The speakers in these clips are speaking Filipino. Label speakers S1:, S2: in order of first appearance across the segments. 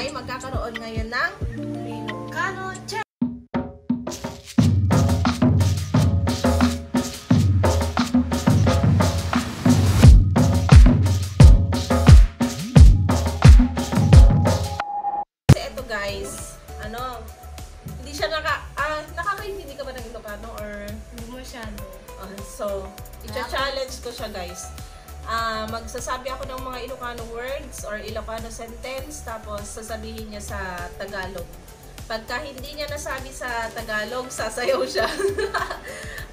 S1: ay magkakaroon ngayon ng Ilocano Challenge. Guys, hindi siya nakakaintindi ka ba ng Ilocano or
S2: Hindi masyado.
S1: So, i-challenge ko siya, guys. Magsasabi ako ng mga Ilocano words or Ilocano sentence, tapos sasabihin niya sa Tagalog. Pagka hindi niya nasabi sa Tagalog, sasayaw siya.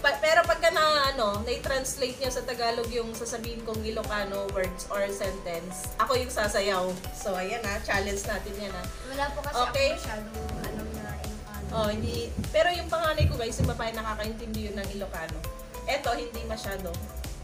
S1: Pero pagka na-translate niya sa Tagalog yung sasabihin kong Ilocano words or sentence, ako yung sasayaw. So, ayan challenge natin yan
S2: Wala po kasi
S1: okay.
S2: ako masyadong na Ilocano.
S1: Hindi. Pero yung panganay ko guys, yung babae nakakaintindi yun ng Ilocano. Eto, hindi masyado.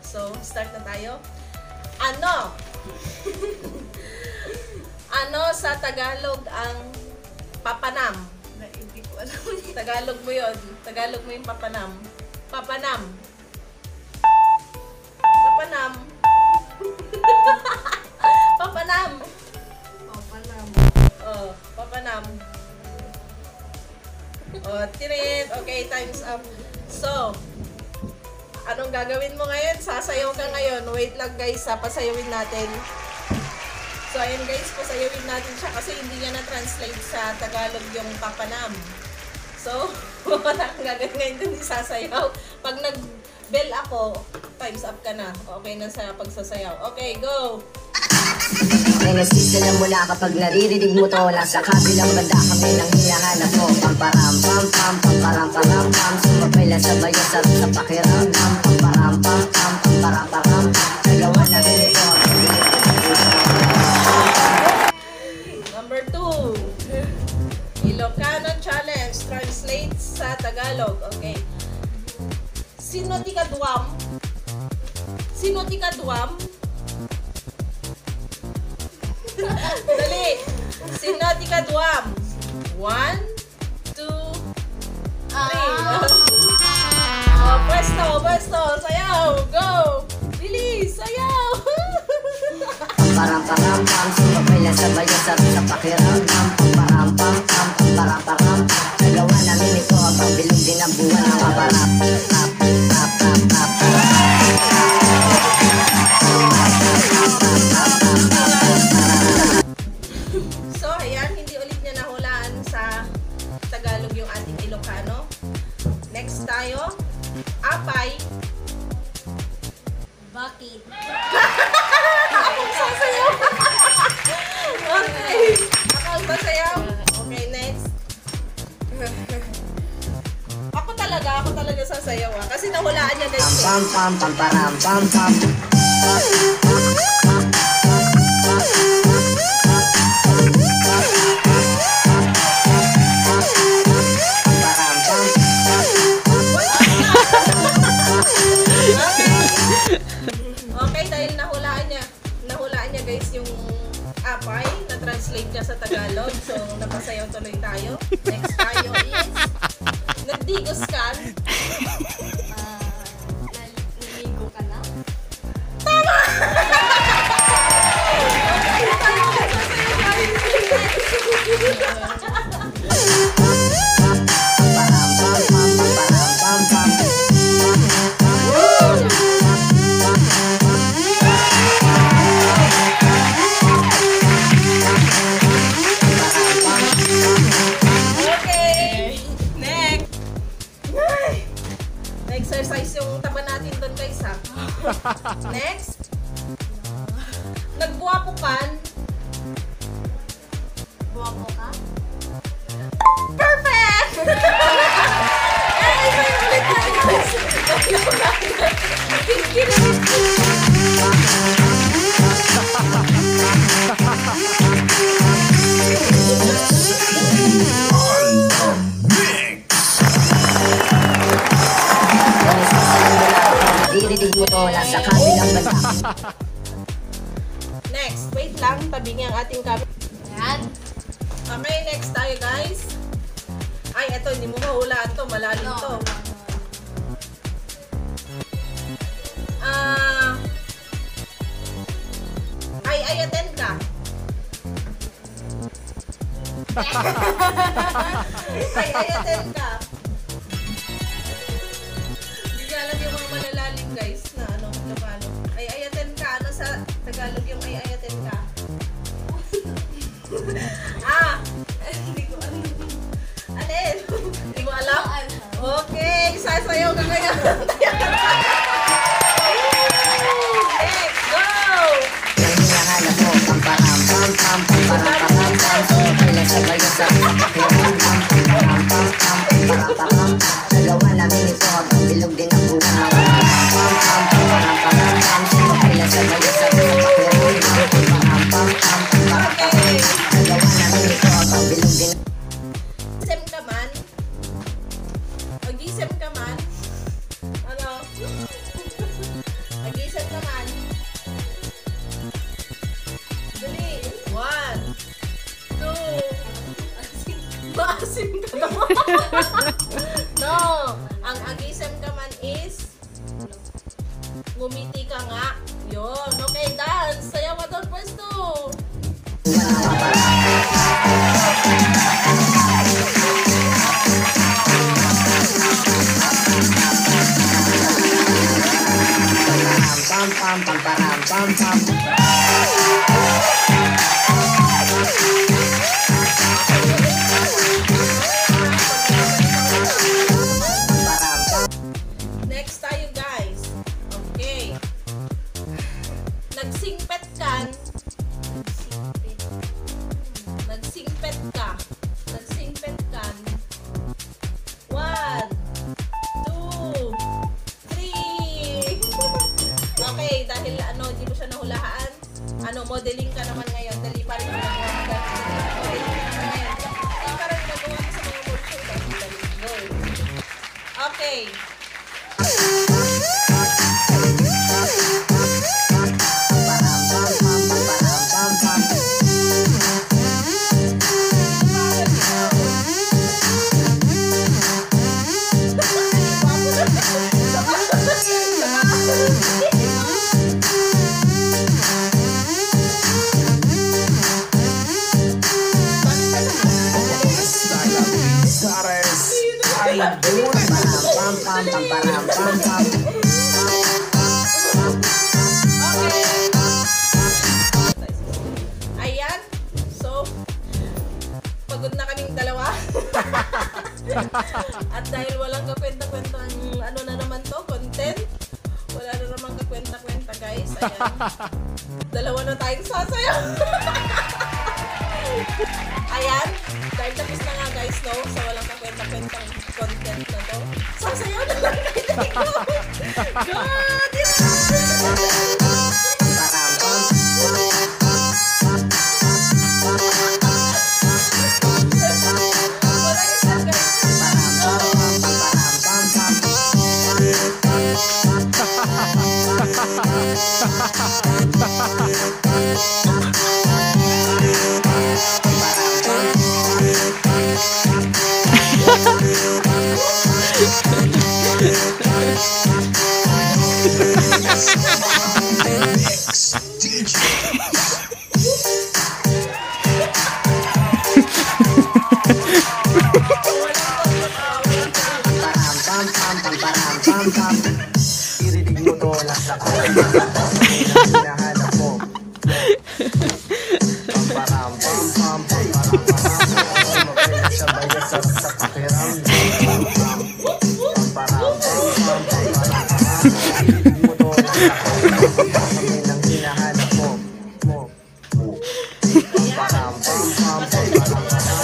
S1: So, start na tayo. Ano sa Tagalog ang papanam?
S2: Hindi ko alam.
S1: Tagalog mo yun. Tagalog mo yung papanam. Papanam. Papanam. Papanam.
S2: Papanam.
S1: Papanam. Tirit. Okay, time's up. So, anong gagawin mo ngayon? Sasayaw ka ngayon. Wait lang guys, pasayawin natin. So, ayun guys, pasayawin natin siya kasi hindi niya na-translate sa Tagalog yung papanam. So, wala kang gagawin ngayon dun sasayaw. Pag nag-bell ako, time's up ka na. Okay na sa pagsasayaw. Okay, go!
S3: May nasisila mula kapag naririnig mo to. Nasa kabilang banda kami nang hinahanap mo. Pamparam pam pam pamparam param pam. Sumabay lang sabay ang sarap sa pakiramdam. Pamparam pam pam pamparam param. Nagawa na rin ito.
S1: Number 2. Ilocano Challenge. Translate sa Tagalog. Okay. Sino ti kaduam? Sino ti kaduam? Dali. Sino ti kaduam? 1, 2, 3. Pwesto. Sayaw. Go. Bilis. Sayaw.
S3: Pamparam param pam. Sumabay lang sabay ang sarap sa pakiramdam. Pamparam pam pam pamparam param. Nagawa namin ito habang bilog din ang buwan ng kaparap. Rap, rap, rap, rap, rap.
S1: So, ayan, hindi ulit niya nahulaan sa Tagalog yung ating Ilocano. Next tayo, apay.
S2: Bakit?
S1: Akong sasayaw. Okay. Akong sasayaw. Okay, next. Ako talaga sasayaw kasi nahulaan niya guys.
S3: Pam pam pam param pam pam.
S1: Okay, dahil nahulaan niya guys yung apay, na-translate niya sa Tagalog. So, napasayaw tuloy tayo. Next tayo is nagdigos ka.
S2: Naligo ka na?
S1: Tama! Okay, tayo magsasayaw guys. Exercise yung taba natin doon guys ha. Next. Nagbuwapukan.
S2: Buwako ka?
S1: Perfect! Ay, sa'yo ulit na guys.
S3: Diridig mo to, nasa kabilang banda.
S1: Next, wait lang. Tabi niya ang ating camera.
S2: Yan.
S1: Okay, next tayo guys. Ay, eto, hindi mo mahulaan to. Malalim to. Ay, attend ka. Ay, ayatin ka. Hindi niya alam yung mga malalalim guys na ano, na paano. Ay, ayatin ka. Ano sa Tagalog yung ay, ayatin ka? Hindi ko alam. Alin? Hindi mo alam? Okay, sasayaw ka ngayon. Next, go!
S3: Nang hinahanap mo, pamparam, pam, pam, pamparam, param, pam, sumabay lang sa bayo sa pakiram, pam, pamparam, pam, pam, pamparam, param. Nagawa namin ito habang bilog din ang buwan. Pamparam, pam, pam, pamparam, param, pam, sumabay lang sa bayo sa pakiram, pam, pamparam, pam, pam, pamparam, param. Nagawa namin ito habang bilog din ang
S1: Gisem ka man? Mag-isem ka man? Ano? Mag-isem ka man? Dali. 1, 2. Maasim ka naman. No. Ang agisem ka man is ngumiti ka nga. Yun. Okay, dance. Sayaw ka doon, pwesto.
S3: pam, pam, pamparam, pam, pam. Pamparam, pam.
S1: Next tayo guys. Okay. Nagsingpet kan. Nagsingpet ka. Nagsingpet kan. 1, 2, 3. Okay, dahil ano, hindi mo siya nahulaan. Ano, modeling ka naman ngayon. Dali pa rin mo nagawa. Modeling ka naman ngayon. Dali pa rin nagawa mo sa mga workshop. Dali, go. Okay. Ayan. So, pagod na kaming dalawa. At dahil walang kakwenta-kwenta ano na naman to, content. Wala na naman kakwenta-kwenta guys. Ayan. Dalawa na tayong sasayaw. Ayan. Dahil tapos na nga guys, no? Sa walang kakwenta-kwentang content na to. Sasayaw na lang kayo. God! Wala isa guys.
S3: Iridig mo to nasa hinahanap mo. Pamparam, pam, pam, pamparam, param. Sumabay sa bayo sa pakiram. Pamparam, pam, pam, pamparam. Iridig mo to nasa hinahanap mo. Pamparam, pam, pam, pamparam.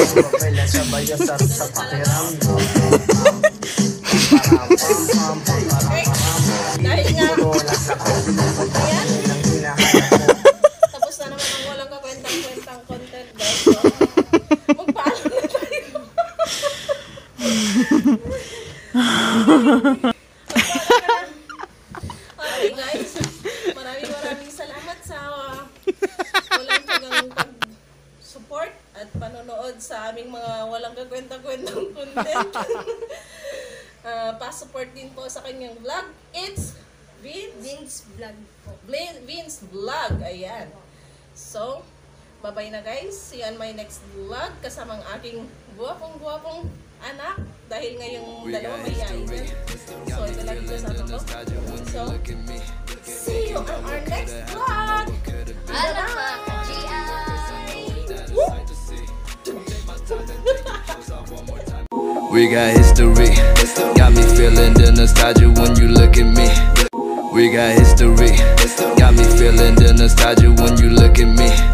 S3: Sumabay sa bayo sa pakiram.
S1: Dahil nga, ayan. Tapos na naman ang walang kakwentang-kwentang content guys. So, magpaalam na tayo. Magpaalam na. Okay guys, maraming salamat sa walang tagang pag-support at panonood sa aming mga walang kakwentang-kwentang content. Pa-support din po sa kanyang vlog. It's
S2: Vince Vlog po.
S1: Vince Vlog. Ayan. So, Bye-bye na guys. See you on my next vlog kasamang aking guwapong anak. Dahil ngayong dalawa may yayin. So, ito lang yung kasama ko. So, see you on our next vlog!
S2: Alam mga ka-GI!
S4: We got history, got me feeling the nostalgia when you look at me. We got history, got me feeling the nostalgia when you look at me.